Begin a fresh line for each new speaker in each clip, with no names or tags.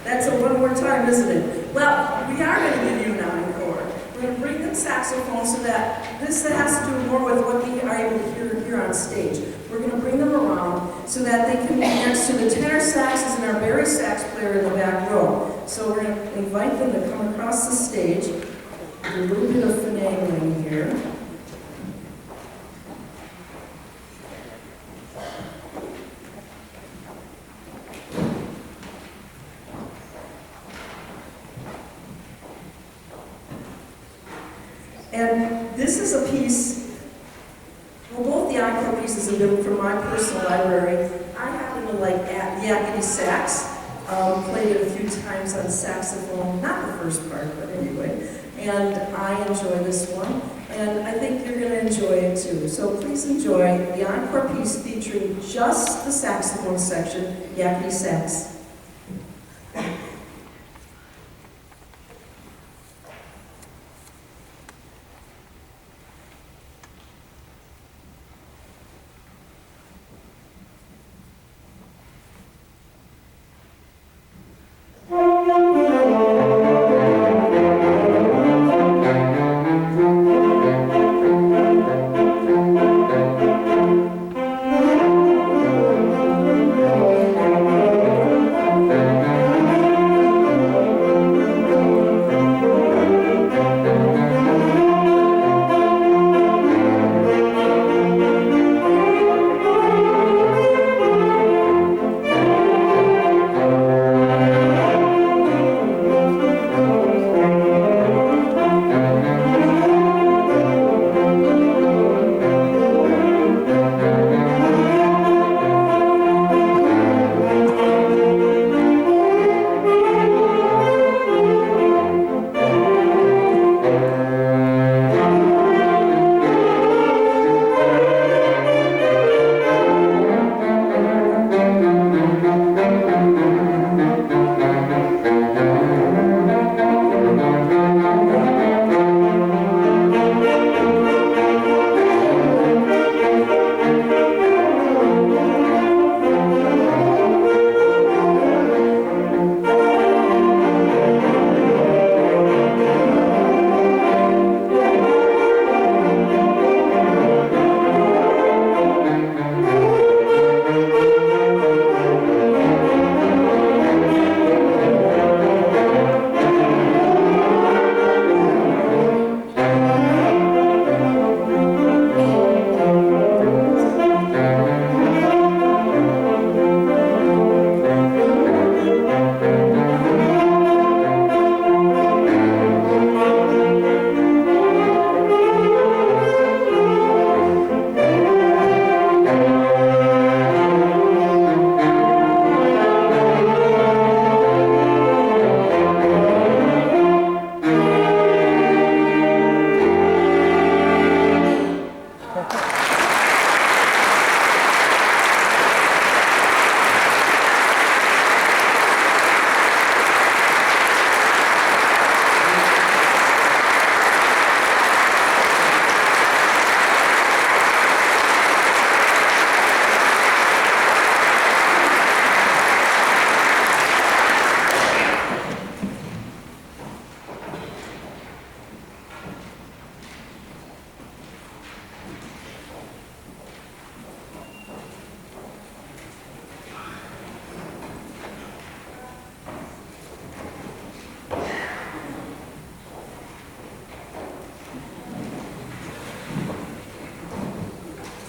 That's a one more time, isn't it? Well, we are going to give you an encore. We're going to bring in saxophone so that this has to do more with what they are able to hear here on stage. We're going to bring them around so that they can be next to the tenor saxes and our bari sax player in the back row. So we're going to invite them to come across the stage. A little bit of finagling here. And this is a piece, well, both the encore pieces have been from my personal library. I happen to like Yakety Sax. Played it a few times on saxophone, not the first part, but anyway. And I enjoy this one, and I think you're going to enjoy it too. So please enjoy the encore piece featuring just the saxophone section, Yakety Sax.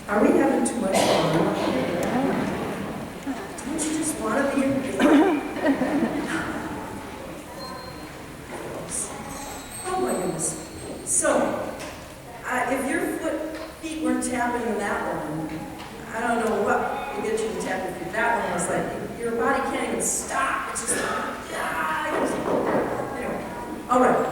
Are we having too much fun? Don't you just want to be in Oh my goodness. So, if your feet weren't tapping in that one, I don't know what would get you to tap your feet. That one was like, your body can't even stop. It's just like, anyway. All right.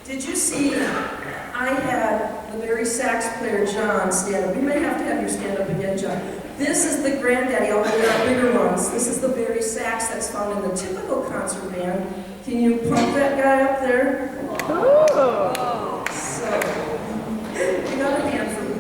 Did you see, I had the bari sax player, John, stand up. We may have to have you stand up again, John. This is the granddaddy, although there are bigger ones. This is the bari sax that's found in the typical concert band. Can you pump that guy up there? Oh. So, you got a hand for me.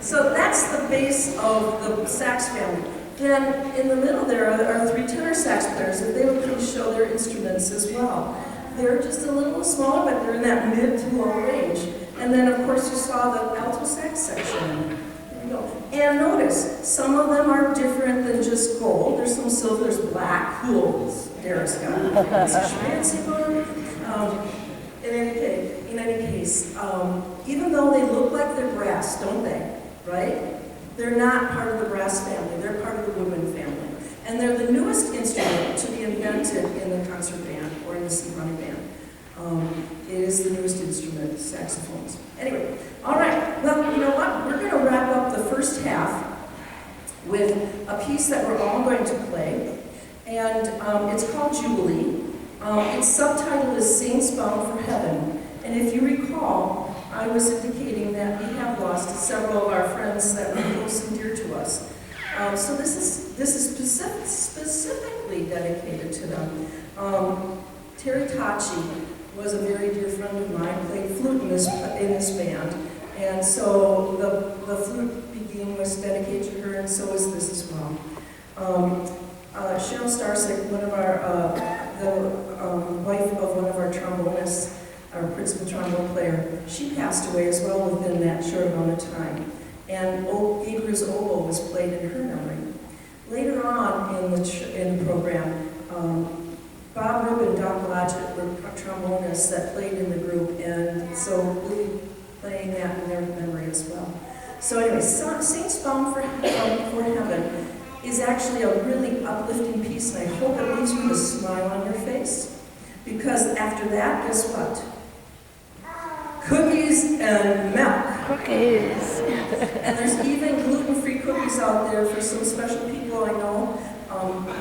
So that's the base of the sax family. Then in the middle there are three tenor sax players, and they would please show their instruments as well. They're just a little smaller, but they're in that mid to low range. And then of course you saw the alto sax section. There you go. And notice, some of them are different than just gold. There's some silver, there's black. Cool. Dara's got a fancy one. In any case, even though they look like they're brass, don't they? Right? They're not part of the brass family. They're part of the woodwind family. And they're the newest instrument to be invented in the concert band or in the symphony band. It is the newest instrument, saxophones. Anyway, all right. Well, you know what? We're going to wrap up the first half with a piece that we're all going to play. And it's called Jubilee. Its subtitle is Saints Bound for Heaven. And if you recall, I was indicating that we have lost several of our friends that were close and dear to us. So this is specifically dedicated to them. Terry Tachi was a very dear friend of mine, played flute in this band. And so the flute beginning was dedicated to her, and so is this as well. Cheryl Starsick, one of the wife of one of our trombonists, our principal trombone player, she passed away as well within that short amount of time. And Gabriel's oboe was played in her memory. Later on in the program, Bob Rubin and Doc Blodgett were trombonists that played in the group, and so we'll be playing that in their memory as well. So anyway, Saints Bound for Heaven is actually a really uplifting piece, and I hope it leaves you with a smile on your face. Because after that, guess what? Cookies and milk. Cookies. And there's even gluten-free cookies out there for some special people I know.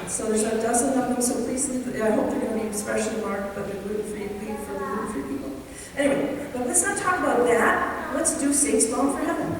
So there's a dozen of them, so please leave. I hope they're going to be specially marked, but they're gluten-free for the gluten-free people. Anyway, but let's not talk about that. Let's do Saints Bound for Heaven.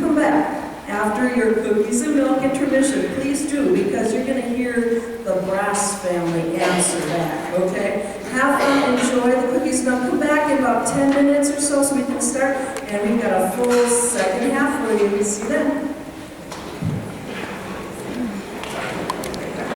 come back after your cookies and milk intermission. Please do, because you're going to hear the Brass family answer back, okay? Have fun, enjoy the cookies and milk. Come back in about 10 minutes or so we can start. And we've got a full second half for you. See you then.